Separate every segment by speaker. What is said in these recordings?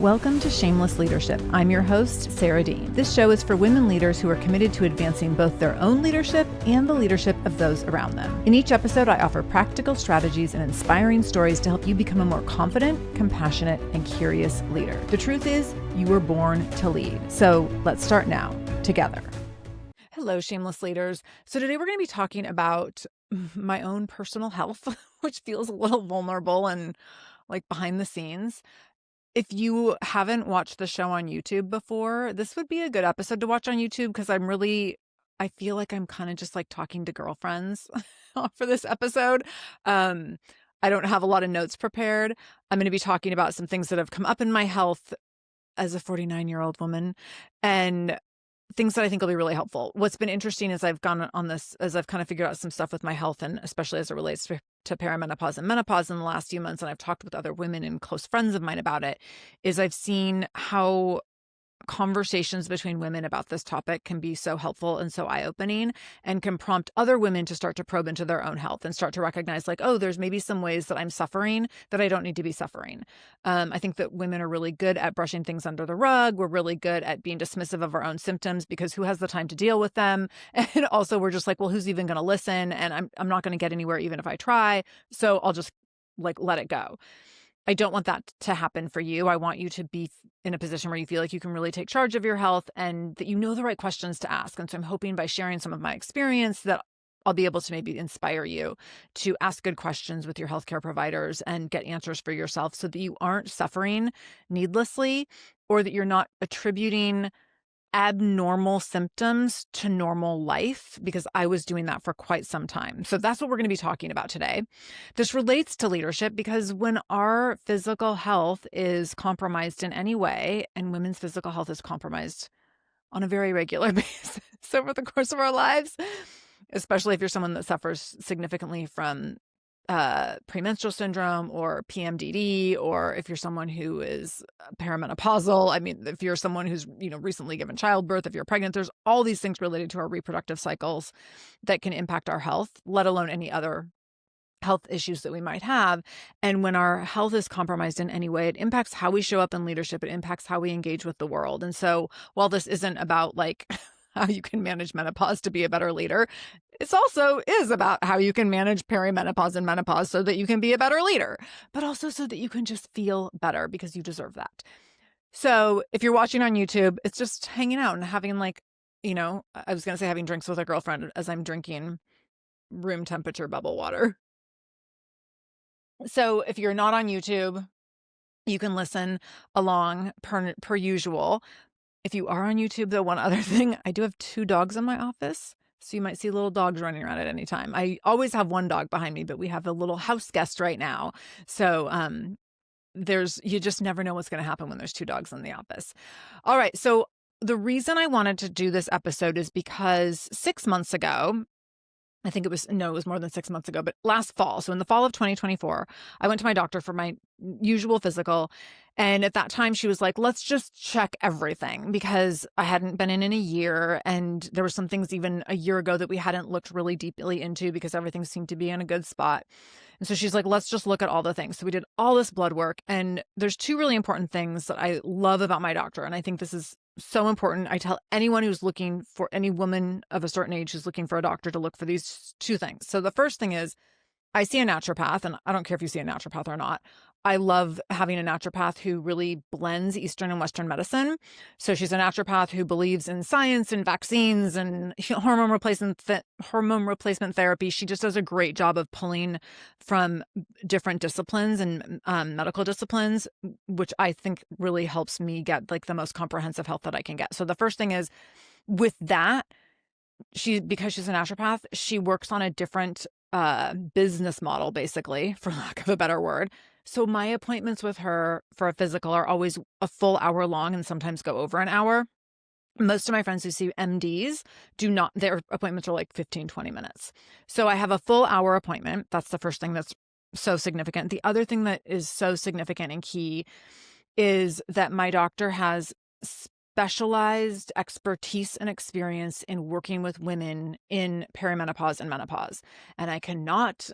Speaker 1: Welcome to Shameless Leadership. I'm your host, Sarah Dean. This show is for women leaders who are committed to advancing both their own leadership and the leadership of those around them. In each episode, I offer practical strategies and inspiring stories to help you become a more confident, compassionate, and curious leader. The truth is, you were born to lead. So let's start now, together. Hello, Shameless Leaders. So today we're going to be talking about my own personal health, which feels a little vulnerable and like behind the scenes. If you haven't watched the show on YouTube before, this would be a good episode to watch on YouTube because I feel like I'm kind of just like talking to girlfriends for this episode. I don't have a lot of notes prepared. I'm going to be talking about some things that have come up in my health as a 49-year-old woman and things that I think will be really helpful. What's been interesting is I've gone on this, as I've kind of figured out some stuff with my health and especially as it relates to perimenopause and menopause in the last few months, and I've talked with other women and close friends of mine about it, is I've seen how conversations between women about this topic can be so helpful and so eye-opening and can prompt other women to start to probe into their own health and start to recognize like, oh, there's maybe some ways that I'm suffering that I don't need to be suffering. I think that women are really good at brushing things under the rug. We're really good at being dismissive of our own symptoms because who has the time to deal with them? And also we're just like, well, who's even going to listen? And I'm not going to get anywhere even if I try. So I'll just like let it go. I don't want that to happen for you. I want you to be in a position where you feel like you can really take charge of your health and that you know the right questions to ask. And so I'm hoping by sharing some of my experience that I'll be able to maybe inspire you to ask good questions with your healthcare providers and get answers for yourself so that you aren't suffering needlessly or that you're not attributing abnormal symptoms to normal life, because I was doing that for quite some time. So that's what we're going to be talking about today. This relates to leadership because when our physical health is compromised in any way, and women's physical health is compromised on a very regular basis over the course of our lives, especially if you're someone that suffers significantly from premenstrual syndrome or PMDD, or if you're someone who is perimenopausal. I mean, if you're someone who's, recently given childbirth, if you're pregnant, there's all these things related to our reproductive cycles that can impact our health, let alone any other health issues that we might have. And when our health is compromised in any way, it impacts how we show up in leadership. It impacts how we engage with the world. And so while this isn't about like how you can manage menopause to be a better leader, it also is about how you can manage perimenopause and menopause so that you can be a better leader, but also so that you can just feel better because you deserve that. So if you're watching on YouTube, it's just hanging out and having like, I was going to say having drinks with a girlfriend as I'm drinking room temperature bubble water. So if you're not on YouTube, you can listen along per usual. If you are on YouTube, though, one other thing, I do have 2 dogs in my office. So you might see little dogs running around at any time. I always have one dog behind me, but we have a little house guest right now. So you just never know what's going to happen when there's 2 dogs in the office. All right. So the reason I wanted to do this episode is because 6 months ago, it was more than 6 months ago, but last fall. So in the fall of 2024, I went to my doctor for my usual physical. And at that time, she was like, let's just check everything because I hadn't been in a year. And there were some things even a year ago that we hadn't looked really deeply into because everything seemed to be in a good spot. And so she's like, let's just look at all the things. So we did all this blood work. And there's 2 really important things that I love about my doctor. And I think this is so important. I tell anyone who's looking for, any woman of a certain age who's looking for a doctor, to look for these 2 things. So the first thing is I see a naturopath, and I don't care if you see a naturopath or not. I love having a naturopath who really blends Eastern and Western medicine. So she's a naturopath who believes in science and vaccines and hormone replacement therapy. She just does a great job of pulling from different disciplines and medical disciplines, which I think really helps me get like the most comprehensive health that I can get. So the first thing is with that, because she's a naturopath, she works on a different business model, basically, for lack of a better word. So my appointments with her for a physical are always a full hour long and sometimes go over an hour. Most of my friends who see MDs their appointments are like 15, 20 minutes. So I have a full hour appointment. That's the first thing that's so significant. The other thing that is so significant and key is that my doctor has specialized expertise and experience in working with women in perimenopause and menopause. And I cannot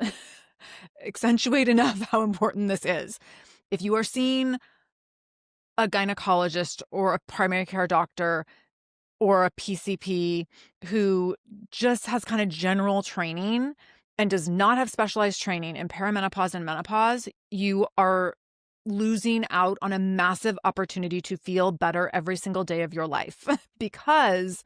Speaker 1: accentuate enough how important this is. If you are seeing a gynecologist or a primary care doctor or a PCP who just has kind of general training and does not have specialized training in perimenopause and menopause, you are losing out on a massive opportunity to feel better every single day of your life because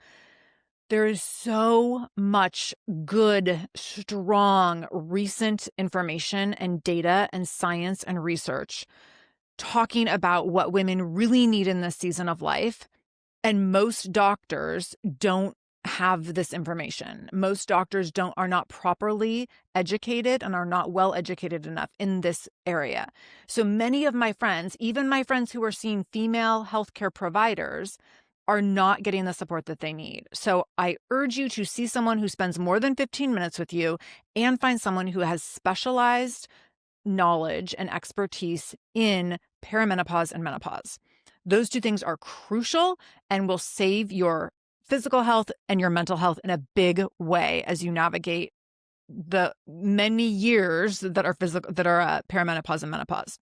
Speaker 1: there is so much good, strong, recent information and data and science and research talking about what women really need in this season of life. And most doctors don't have this information. Most doctors are not properly educated and are not well educated enough in this area. So many of my friends, even my friends who are seeing female healthcare providers, are not getting the support that they need. So I urge you to see someone who spends more than 15 minutes with you and find someone who has specialized knowledge and expertise in perimenopause and menopause. Those two things are crucial and will save your physical health and your mental health in a big way as you navigate the many years that are perimenopause and menopause.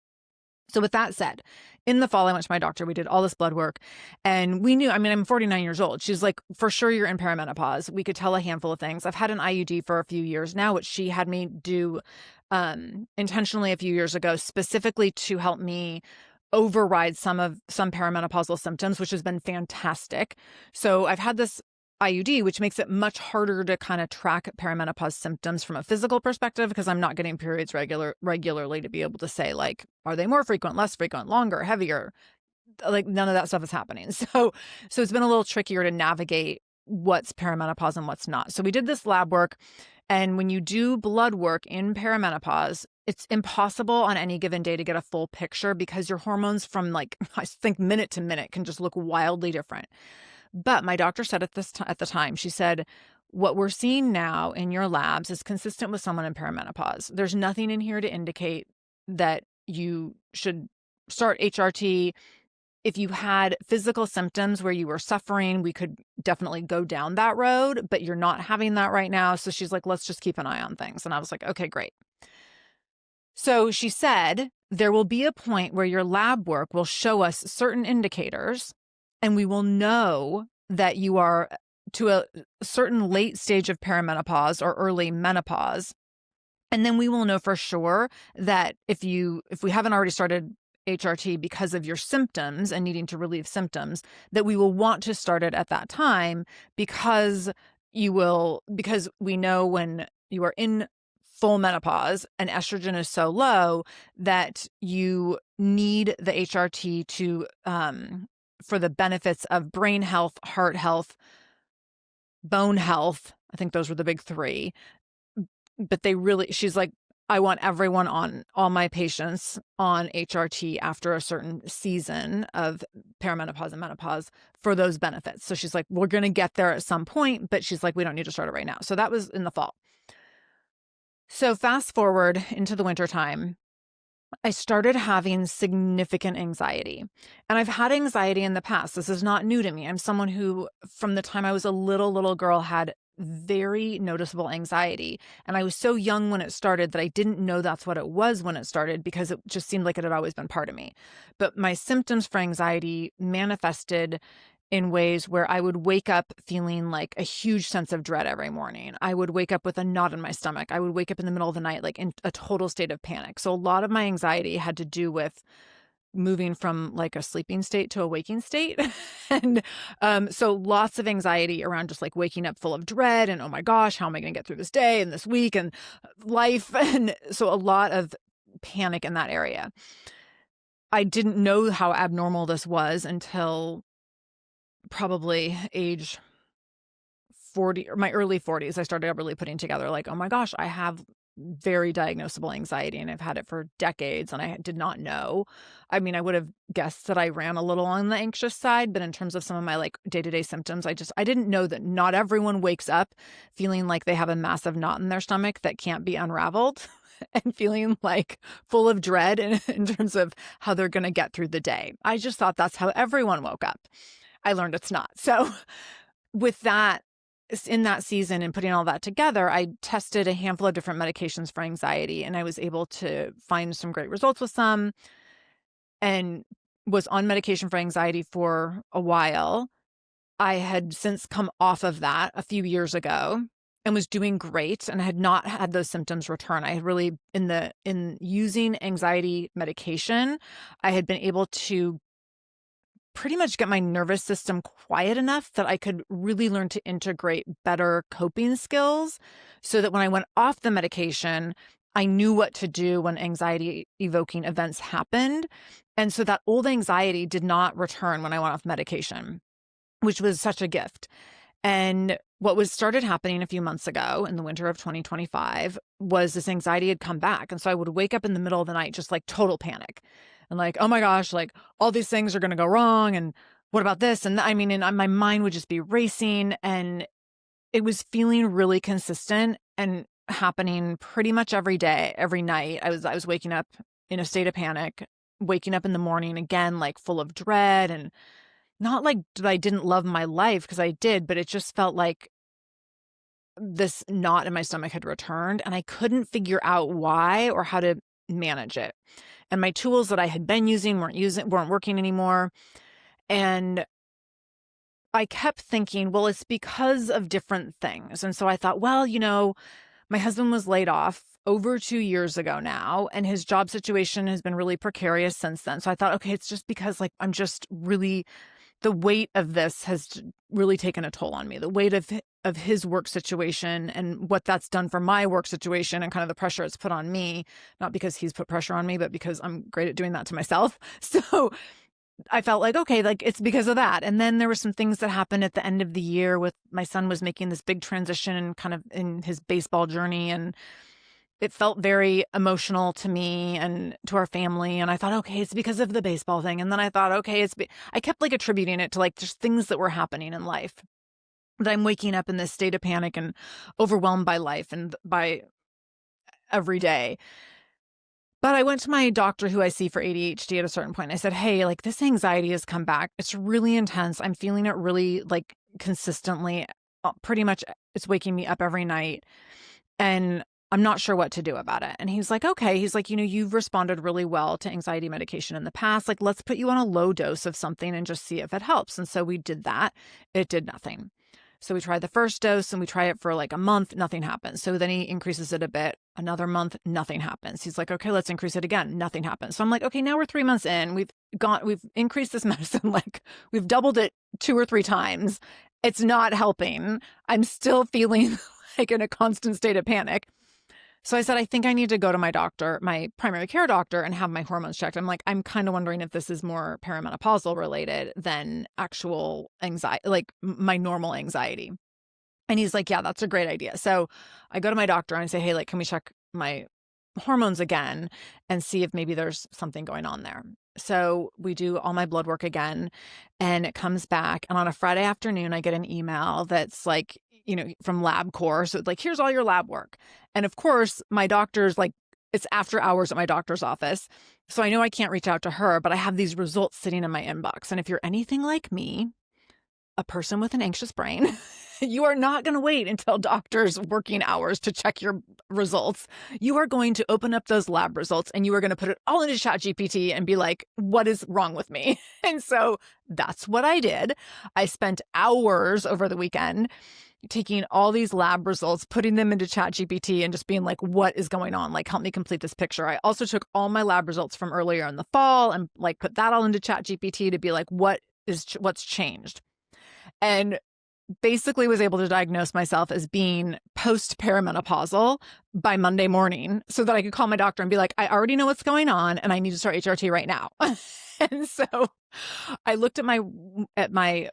Speaker 1: So with that said, in the fall, I went to my doctor. We did all this blood work and we knew, I'm 49 years old. She's like, for sure you're in perimenopause. We could tell a handful of things. I've had an IUD for a few years now, which she had me do intentionally a few years ago, specifically to help me override some perimenopausal symptoms, which has been fantastic. So I've had this IUD, which makes it much harder to kind of track perimenopause symptoms from a physical perspective because I'm not getting periods regularly to be able to say, like, are they more frequent, less frequent, longer, heavier? Like, none of that stuff is happening. So it's been a little trickier to navigate what's perimenopause and what's not. So we did this lab work. And when you do blood work in perimenopause, it's impossible on any given day to get a full picture because your hormones from I think minute to minute can just look wildly different. But my doctor said at the time, she said, what we're seeing now in your labs is consistent with someone in perimenopause. There's nothing in here to indicate that you should start HRT. If you had physical symptoms where you were suffering, we could definitely go down that road, but you're not having that right now. So she's like, let's just keep an eye on things. And I was like, okay, great. So she said, there will be a point where your lab work will show us certain indicators and we will know that you are to a certain late stage of perimenopause or early menopause. And then we will know for sure that if we haven't already started HRT because of your symptoms and needing to relieve symptoms, that we will want to start it at that time because we know when you are in full menopause and estrogen is so low that you need the HRT to for the benefits of brain health, heart health, bone health. I think those were the big three. But she's like, I want everyone all my patients on HRT after a certain season of perimenopause and menopause for those benefits. So she's like, we're going to get there at some point, but she's like, we don't need to start it right now. So that was in the fall. So fast forward into the wintertime, I started having significant anxiety. And I've had anxiety in the past. This is not new to me. I'm someone who, from the time I was a little girl, had very noticeable anxiety. And I was so young when it started that I didn't know that's what it was when it started because it just seemed like it had always been part of me. But my symptoms for anxiety manifested in ways where I would wake up feeling like a huge sense of dread every morning. I would wake up with a knot in my stomach. I would wake up in the middle of the night, like in a total state of panic. So a lot of my anxiety had to do with moving from like a sleeping state to a waking state. And so lots of anxiety around just like waking up full of dread and, oh my gosh, how am I going to get through this day and this week and life? And so a lot of panic in that area. I didn't know how abnormal this was until probably age 40 or my early 40s. I started really putting together like, oh my gosh, I have very diagnosable anxiety and I've had it for decades and I did not know. I mean, I would have guessed that I ran a little on the anxious side, but in terms of some of my like day-to-day symptoms, I didn't know that not everyone wakes up feeling like they have a massive knot in their stomach that can't be unraveled and feeling like full of dread in terms of how they're going to get through the day. I just thought that's how everyone woke up. I learned it's not. So with that, in that season and putting all that together, I tested a handful of different medications for anxiety and I was able to find some great results with some. And was on medication for anxiety for a while. I had since come off of that a few years ago and was doing great, and I had not had those symptoms return. I had really, in using anxiety medication, I had been able to pretty much get my nervous system quiet enough that I could really learn to integrate better coping skills so that when I went off the medication, I knew what to do when anxiety evoking events happened. And so that old anxiety did not return when I went off medication, which was such a gift. And what was started happening a few months ago in the winter of 2025 was this anxiety had come back. And so I would wake up in the middle of the night, just like total panic and like, oh my gosh, like all these things are going to go wrong. And what about this? And I mean, and my mind would just be racing, and it was feeling really consistent and happening pretty much every day, every night. I was waking up in a state of panic, waking up in the morning again, like full of dread, and not like that I didn't love my life, because I did, but it just felt like this knot in my stomach had returned, and I couldn't figure out why or how to manage it. And my tools that I had been using weren't working anymore. And I kept thinking, well, it's because of different things. And so I thought, well, my husband was laid off over 2 years ago now, and his job situation has been really precarious since then. So I thought, okay, it's just because like I'm just really, the weight of this has really taken a toll on me. The weight of his work situation and what that's done for my work situation, and kind of the pressure it's put on me, not because he's put pressure on me, but because I'm great at doing that to myself. So I felt like, okay, like it's because of that. And then there were some things that happened at the end of the year with my son was making this big transition kind of in his baseball journey, and it felt very emotional to me and to our family. And I thought, okay, it's because of the baseball thing. And then I thought, okay, I kept like attributing it to like just things that were happening in life, that I'm waking up in this state of panic and overwhelmed by life and by every day. But I went to my doctor who I see for ADHD at a certain point. I said, hey, like this anxiety has come back. It's really intense. I'm feeling it really like consistently. Pretty much it's waking me up every night. And I'm not sure what to do about it. And he's like, okay. He's like, you've responded really well to anxiety medication in the past. Like, let's put you on a low dose of something and just see if it helps. And so we did that. It did nothing. So we tried the first dose and we try it for like a month, nothing happens. So then he increases it a bit, another month, nothing happens. He's like, okay, let's increase it again. Nothing happens. So I'm like, okay, now we're 3 months in. We've increased this medicine. Like we've doubled it 2 or 3 times. It's not helping. I'm still feeling like in a constant state of panic. So I said, I think I need to go to my doctor, my primary care doctor, and have my hormones checked. I'm like, I'm kind of wondering if this is more perimenopausal related than actual anxiety, like my normal anxiety. And he's like, yeah, that's a great idea. So I go to my doctor and I say, hey, like, can we check my hormones again and see if maybe there's something going on there? So we do all my blood work again, and it comes back. And on a Friday afternoon, I get an email that's like, from LabCorp. So like, here's all your lab work. And of course, my doctor's like, it's after hours at my doctor's office. So I know I can't reach out to her, but I have these results sitting in my inbox. And if you're anything like me, a person with an anxious brain, you are not going to wait until doctors' working hours to check your results. You are going to open up those lab results and you are going to put it all into ChatGPT and be like, what is wrong with me? And so that's what I did. I spent hours over the weekend taking all these lab results, putting them into ChatGPT and just being like, what is going on? Like, help me complete this picture. I also took all my lab results from earlier in the fall and like put that all into ChatGPT to be like, what's changed? And basically was able to diagnose myself as being post-perimenopausal by Monday morning so that I could call my doctor and be like, I already know what's going on and I need to start HRT right now. And so I looked at my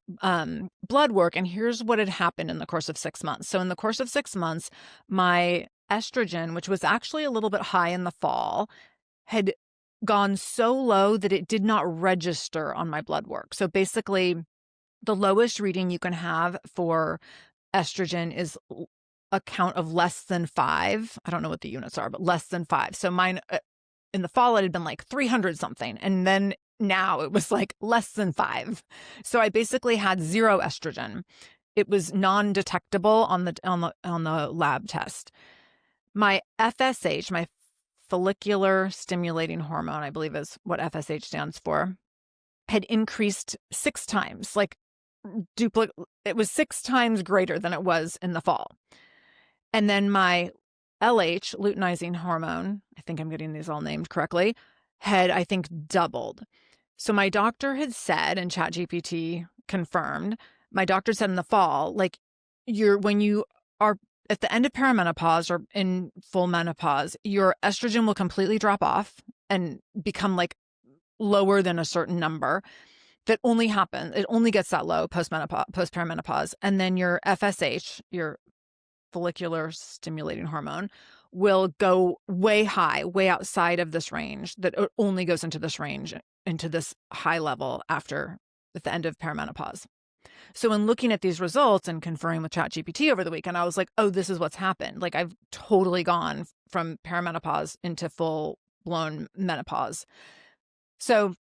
Speaker 1: blood work, and here's what had happened in the course of 6 months. So in the course of 6 months, my estrogen, which was actually a little bit high in the fall, had gone so low that it did not register on my blood work. So basically, the lowest reading you can have for estrogen is a count of less than 5. I don't know what the units are, but less than 5. So mine in the fall, it had been like 300 something. And then now it was like less than 5. So I basically had 0 estrogen. It was non-detectable on the lab test. My FSH, my follicular stimulating hormone, I believe is what FSH stands for. had increased 6 times, like it was 6 times greater than it was in the fall. And then my LH, luteinizing hormone, I think I'm getting these all named correctly, had, I think, doubled. So my doctor had said, and ChatGPT confirmed, my doctor said in the fall, like when you are at the end of perimenopause or in full menopause, your estrogen will completely drop off and become like lower than a certain number. That only happens, it only gets that low post-perimenopause. And then your FSH, your follicular stimulating hormone, will go way high, way outside of this range, that it only goes into this range, into this high level at the end of perimenopause. So in looking at these results and conferring with ChatGPT over the weekend, I was like, oh, this is what's happened. Like I've totally gone from perimenopause into full blown menopause. So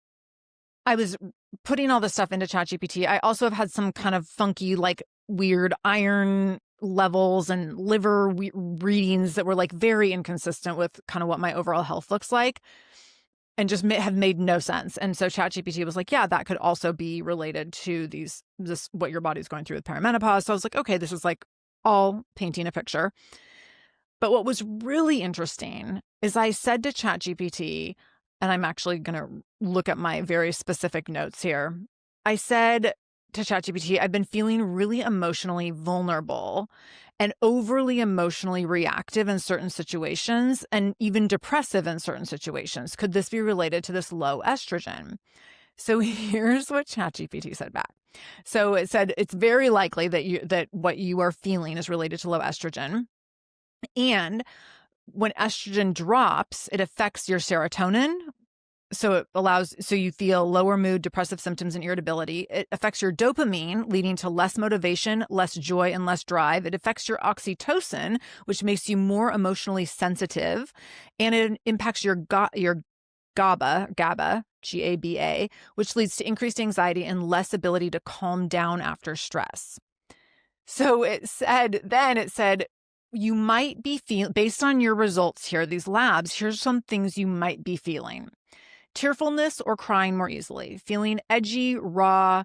Speaker 1: I was putting all this stuff into ChatGPT. I also have had some kind of funky, like weird iron levels and liver readings that were like very inconsistent with kind of what my overall health looks like and just have made no sense. And so ChatGPT was like, yeah, that could also be related to this what your body's going through with perimenopause. So I was like, okay, this is like all painting a picture. But what was really interesting is I said to ChatGPT, and I'm actually going to look at my very specific notes here. I said to ChatGPT, I've been feeling really emotionally vulnerable and overly emotionally reactive in certain situations and even depressive in certain situations. Could this be related to this low estrogen? So here's what ChatGPT said back. So it said it's very likely that what you are feeling is related to low estrogen. And when estrogen drops, it affects your serotonin. So you feel lower mood, depressive symptoms, and irritability. It affects your dopamine, leading to less motivation, less joy, and less drive. It affects your oxytocin, which makes you more emotionally sensitive. And it impacts your GABA, GABA, which leads to increased anxiety and less ability to calm down after stress. So it said, you might be feeling, based on your results here, these labs, here's some things you might be feeling. Tearfulness or crying more easily, feeling edgy, raw,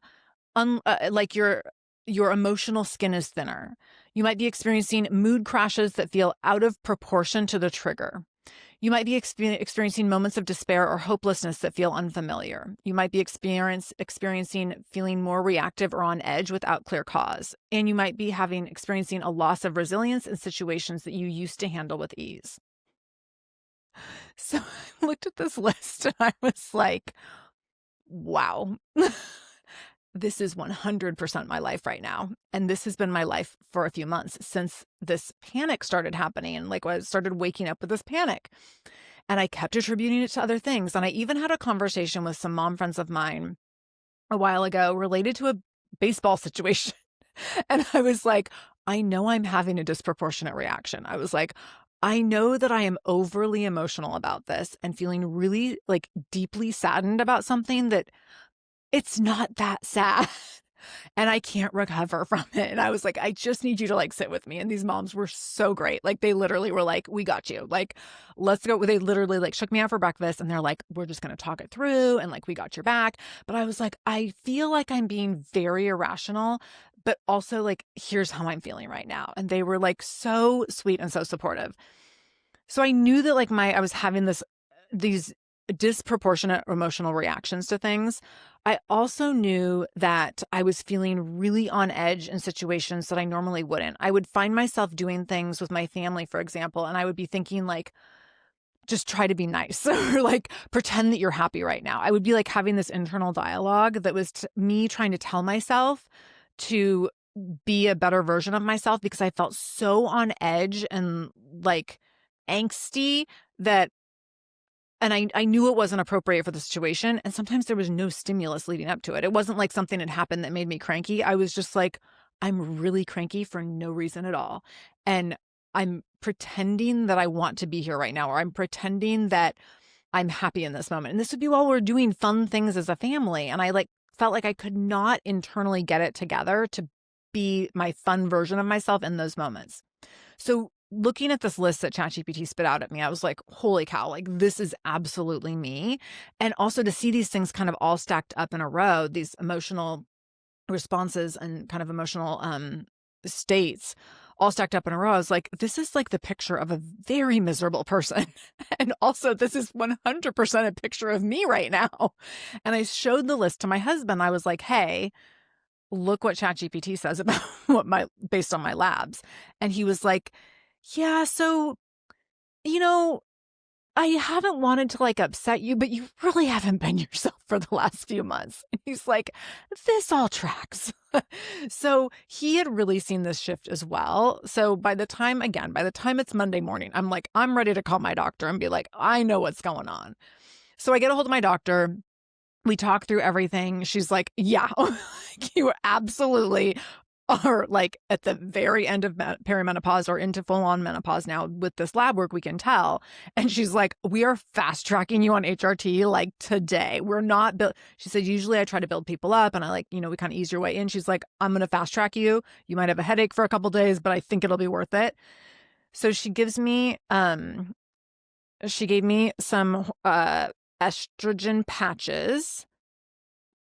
Speaker 1: like your emotional skin is thinner. You might be experiencing mood crashes that feel out of proportion to the trigger. You might be experiencing moments of despair or hopelessness that feel unfamiliar. You might be experiencing feeling more reactive or on edge without clear cause. And you might be experiencing a loss of resilience in situations that you used to handle with ease. So I looked at this list and I was like, wow, this is 100% my life right now. And this has been my life for a few months since this panic started happening. And like I started waking up with this panic and I kept attributing it to other things. And I even had a conversation with some mom friends of mine a while ago related to a baseball situation. And I was like, I know I'm having a disproportionate reaction. I was like, I know that I am overly emotional about this and feeling really like deeply saddened about something that it's not that sad and I can't recover from it. And I was like, I just need you to like sit with me. And these moms were so great. Like they literally were like, we got you. Like, let's go. They literally like shook me out for breakfast and they're like, we're just going to talk it through. And like, we got your back. But I was like, I feel like I'm being very irrational, but also like, here's how I'm feeling right now. And they were like so sweet and so supportive. So I knew that like I was having these disproportionate emotional reactions to things. I also knew that I was feeling really on edge in situations that I normally wouldn't. I would find myself doing things with my family, for example, and I would be thinking like, just try to be nice or like pretend that you're happy right now. I would be like having this internal dialogue that was me trying to tell myself to be a better version of myself because I felt so on edge and like angsty and I knew it wasn't appropriate for the situation. And sometimes there was no stimulus leading up to it. It wasn't like something had happened that made me cranky. I was just like, I'm really cranky for no reason at all. And I'm pretending that I want to be here right now, or I'm pretending that I'm happy in this moment. And this would be while we're doing fun things as a family. And I like felt like I could not internally get it together to be my fun version of myself in those moments. So looking at this list that ChatGPT spit out at me, I was like, holy cow, like this is absolutely me. And also to see these things kind of all stacked up in a row, these emotional responses and kind of emotional states all stacked up in a row. I was like, this is like the picture of a very miserable person. And also this is 100% a picture of me right now. And I showed the list to my husband. I was like, hey, look what ChatGPT says about based on my labs. And he was like, yeah, so, you know, I haven't wanted to like upset you, but you really haven't been yourself for the last few months. And he's like, this all tracks. So he had really seen this shift as well. So by the time it's Monday morning, I'm like, I'm ready to call my doctor and be like, I know what's going on. So I get a hold of my doctor. We talk through everything. She's like, yeah, you absolutely are like at the very end of perimenopause or into full-on menopause now. With this lab work, we can tell. And she's like, we are fast tracking you on HRT like today. We're not she said, usually I try to build people up and I like, we kind of ease your way in. She's like, I'm going to fast track you. You might have a headache for a couple days, but I think it'll be worth it. So she gave me some estrogen patches,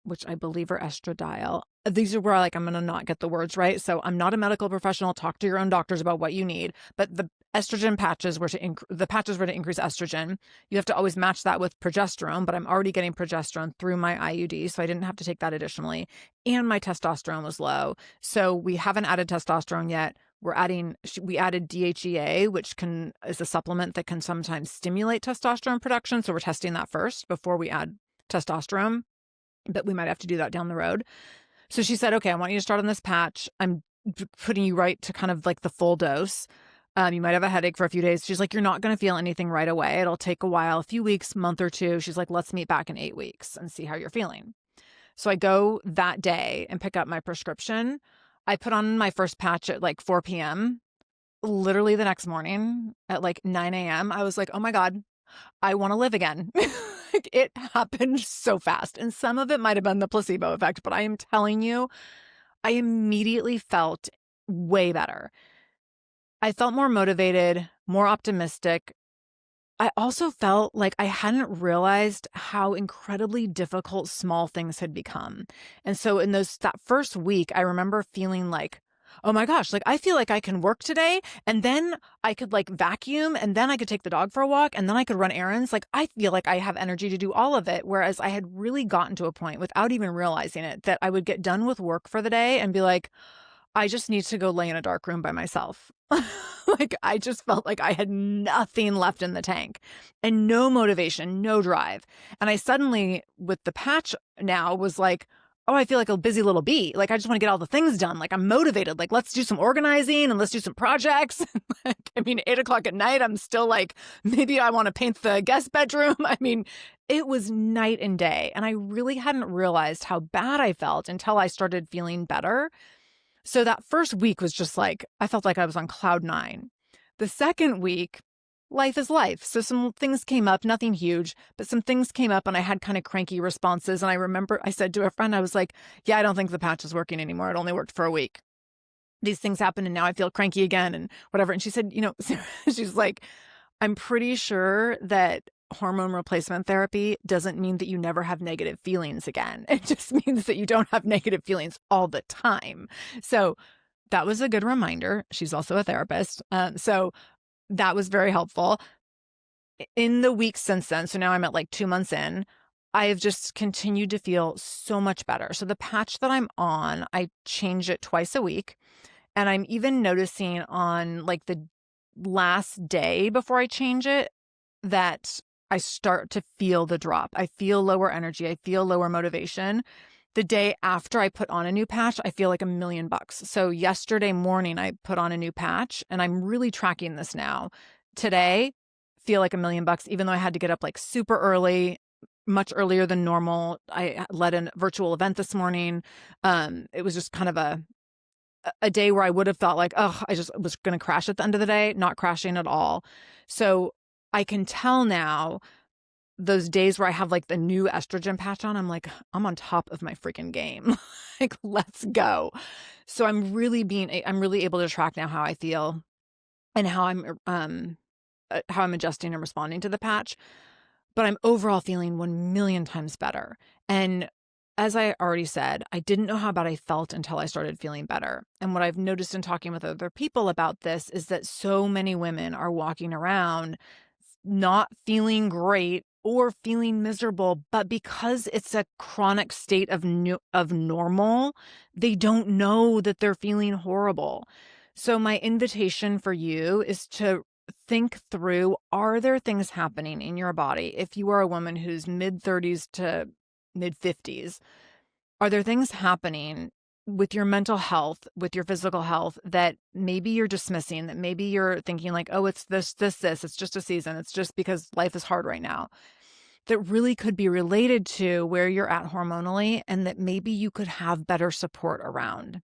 Speaker 1: which I believe are estradiol. These are where I'm going to not get the words right. So I'm not a medical professional. Talk to your own doctors about what you need. But the estrogen patches were to increase estrogen. You have to always match that with progesterone, but I'm already getting progesterone through my IUD, so I didn't have to take that additionally. And my testosterone was low. So we haven't added testosterone yet. We added DHEA, which is a supplement that can sometimes stimulate testosterone production. So we're testing that first before we add testosterone, but we might have to do that down the road. So she said, okay, I want you to start on this patch. I'm putting you right to kind of like the full dose. You might have a headache for a few days. She's like, you're not going to feel anything right away. It'll take a while, a few weeks, month or two. She's like, let's meet back in 8 weeks and see how you're feeling. So I go that day and pick up my prescription. I put on my first patch at like 4 p.m. Literally the next morning at like 9 a.m. I was like, oh my God, I want to live again. It happened so fast. And some of it might have been the placebo effect, but I am telling you, I immediately felt way better. I felt more motivated, more optimistic. I also felt like I hadn't realized how incredibly difficult small things had become. And so in that first week, I remember feeling like, oh my gosh, like I feel like I can work today and then I could like vacuum and then I could take the dog for a walk and then I could run errands. Like I feel like I have energy to do all of it. Whereas I had really gotten to a point without even realizing it that I would get done with work for the day and be like, I just need to go lay in a dark room by myself. Like I just felt like I had nothing left in the tank and no motivation, no drive. And I suddenly, with the patch now, was like, oh, I feel like a busy little bee. Like I just want to get all the things done. Like I'm motivated. Like let's do some organizing and let's do some projects. Like, 8:00 at night, I'm still like, maybe I want to paint the guest bedroom. It was night and day. And I really hadn't realized how bad I felt until I started feeling better. So that first week was just like, I felt like I was on cloud 9. The second week, life is life. So some things came up, nothing huge, but some things came up and I had kind of cranky responses. And I remember I said to a friend, I was like, yeah, I don't think the patch is working anymore. It only worked for a week. These things happened and now I feel cranky again and whatever. And she said, she's like, I'm pretty sure that hormone replacement therapy doesn't mean that you never have negative feelings again. It just means that you don't have negative feelings all the time. So that was a good reminder. She's also a therapist. So that was very helpful. In the weeks since then, so now I'm at like 2 months in, I have just continued to feel so much better. So the patch that I'm on, I change it twice a week. And I'm even noticing on like the last day before I change it that I start to feel the drop. I feel lower energy. I feel lower motivation. The day after I put on a new patch, I feel like $1,000,000. So yesterday morning, I put on a new patch and I'm really tracking this now. Today, feel like $1,000,000, even though I had to get up like super early, much earlier than normal. I led a virtual event this morning. It was just kind of a day where I would have thought like, oh, I just was going to crash at the end of the day, not crashing at all. So I can tell now those days where I have like the new estrogen patch on, I'm like, I'm on top of my freaking game. Like, let's go. So I'm really able to track now how I feel. and how I'm adjusting and responding to the patch. But I'm overall feeling 1,000,000 times better. And as I already said, I didn't know how bad I felt until I started feeling better. And what I've noticed in talking with other people about this is that so many women are walking around not feeling great or feeling miserable, but because it's a chronic state of normal, they don't know that they're feeling horrible. So my invitation for you is to think through, are there things happening in your body? If you are a woman who's mid-30s to mid-50s, are there things happening with your mental health, with your physical health that maybe you're dismissing, that maybe you're thinking like, oh, it's this, it's just a season. It's just because life is hard right now, that really could be related to where you're at hormonally, and that maybe you could have better support around.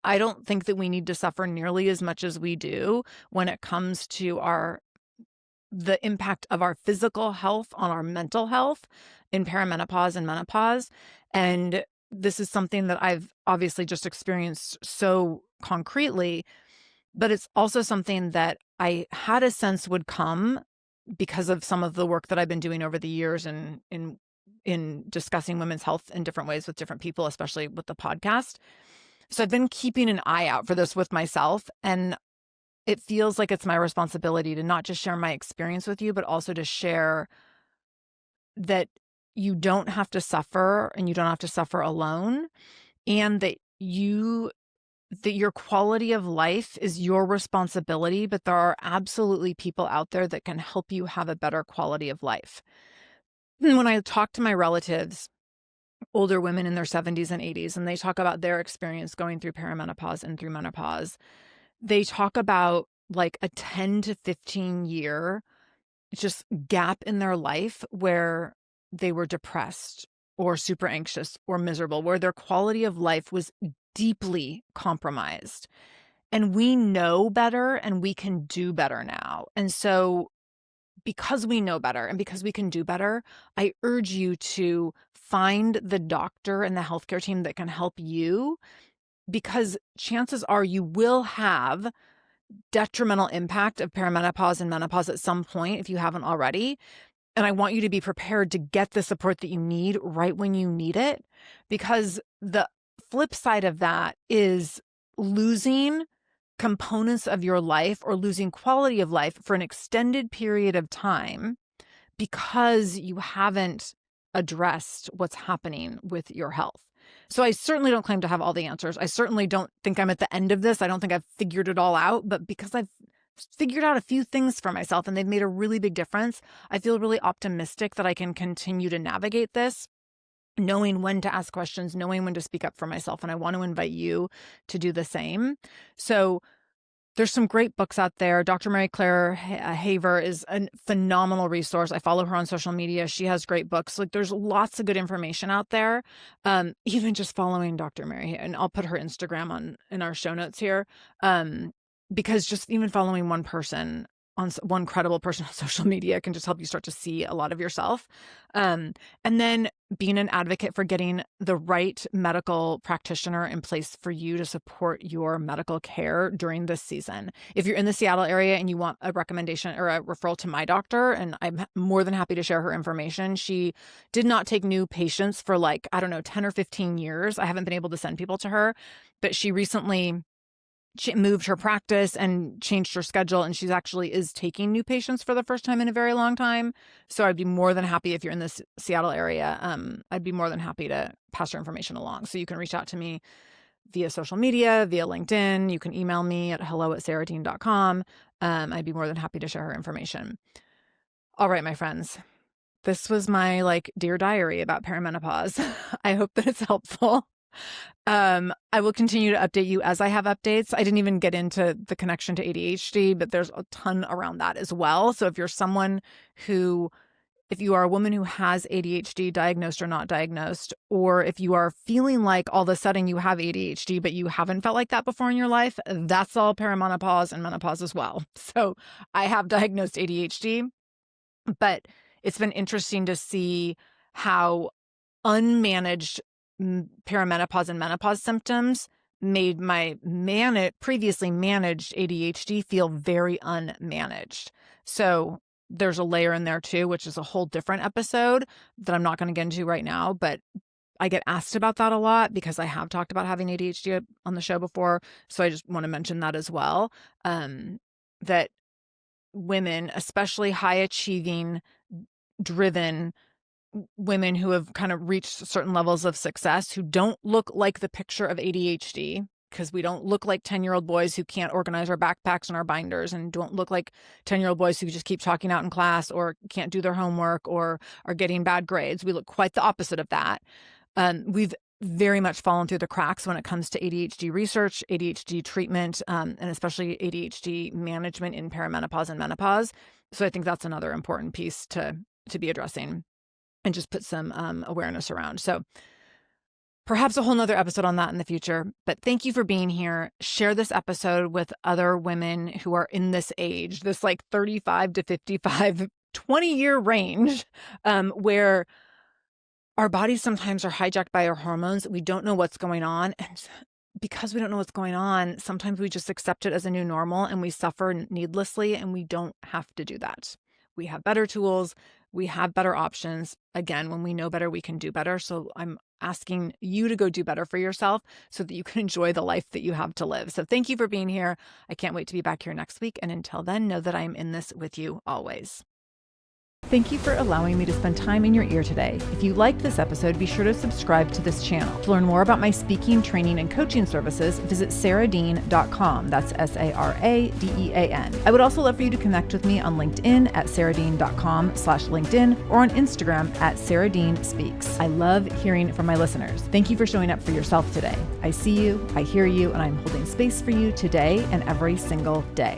Speaker 1: I don't think that we need to suffer nearly as much as we do when it comes to the impact of our physical health on our mental health in perimenopause and menopause. And this is something that I've obviously just experienced so concretely, but it's also something that I had a sense would come because of some of the work that I've been doing over the years and in discussing women's health in different ways with different people, especially with the podcast. So I've been keeping an eye out for this with myself, and it feels like it's my responsibility to not just share my experience with you, but also to share that you don't have to suffer and you don't have to suffer alone, and that your quality of life is your responsibility, but there are absolutely people out there that can help you have a better quality of life. When I talk to my relatives, older women in their 70s and 80s, and they talk about their experience going through perimenopause and through menopause, they talk about like a 10 to 15 year just gap in their life where they were depressed or super anxious or miserable, where their quality of life was deeply compromised. And we know better and we can do better now. And so because we know better and because we can do better, I urge you to find the doctor and the healthcare team that can help you, because chances are you will have detrimental impact of perimenopause and menopause at some point if you haven't already. And I want you to be prepared to get the support that you need right when you need it, because the flip side of that is losing components of your life or losing quality of life for an extended period of time because you haven't addressed what's happening with your health. So I certainly don't claim to have all the answers. I certainly don't think I'm at the end of this. I don't think I've figured it all out, but because I've figured out a few things for myself and they've made a really big difference, I feel really optimistic that I can continue to navigate this, knowing when to ask questions, knowing when to speak up for myself. And I want to invite you to do the same. So there's some great books out there. Dr. Mary Claire Haver is a phenomenal resource. I follow her on social media. She has great books. Like, there's lots of good information out there. Even just following Dr. Mary, and I'll put her Instagram in our show notes here. Because just even following one credible person on social media can just help you start to see a lot of yourself. And then being an advocate for getting the right medical practitioner in place for you to support your medical care during this season. If you're in the Seattle area and you want a recommendation or a referral to my doctor, and I'm more than happy to share her information. She did not take new patients for 10 or 15 years. I haven't been able to send people to her, but she recently she moved her practice and changed her schedule, and she's actually is taking new patients for the first time in a very long time. So I'd be more than happy, if you're in this Seattle area, I'd be more than happy to pass her information along. So you can reach out to me via social media, via LinkedIn. You can email me at hello@sarahdeen.com. I'd be more than happy to share her information. All right, my friends. This was my Dear Diary about perimenopause. I hope that it's helpful. I will continue to update you as I have updates. I didn't even get into the connection to ADHD, but there's a ton around that as well. So if you are a woman who has ADHD, diagnosed or not diagnosed, or if you are feeling like all of a sudden you have ADHD, but you haven't felt like that before in your life, that's all perimenopause and menopause as well. So I have diagnosed ADHD, but it's been interesting to see how unmanaged perimenopause and menopause symptoms made my previously managed ADHD feel very unmanaged. So there's a layer in there too, which is a whole different episode that I'm not going to get into right now, but I get asked about that a lot because I have talked about having ADHD on the show before. So I just want to mention that as well. That women, especially high achieving, driven women who have kind of reached certain levels of success, who don't look like the picture of ADHD, because we don't look like 10-year-old boys who can't organize our backpacks and our binders, and don't look like 10-year-old boys who just keep talking out in class or can't do their homework or are getting bad grades. We look quite the opposite of that. We've very much fallen through the cracks when it comes to ADHD research, ADHD treatment, and especially ADHD management in perimenopause and menopause. So I think that's another important piece to be addressing and just put some awareness around. So perhaps a whole nother episode on that in the future. But thank you for being here. Share this episode with other women who are in this age, this like 35 to 55, 20-year range, where our bodies sometimes are hijacked by our hormones. We don't know what's going on. And because we don't know what's going on, sometimes we just accept it as a new normal and we suffer needlessly, and we don't have to do that. We have better tools. We have better options. Again, when we know better, we can do better. So I'm asking you to go do better for yourself so that you can enjoy the life that you have to live. So thank you for being here. I can't wait to be back here next week. And until then, know that I am in this with you always. Thank you for allowing me to spend time in your ear today. If you liked this episode, be sure to subscribe to this channel. To learn more about my speaking, training, and coaching services, visit sarahdean.com. That's SARADEAN. I would also love for you to connect with me on LinkedIn at sarahdean.com/LinkedIn or on Instagram at sarahdeanspeaks. I love hearing from my listeners. Thank you for showing up for yourself today. I see you, I hear you, and I'm holding space for you today and every single day.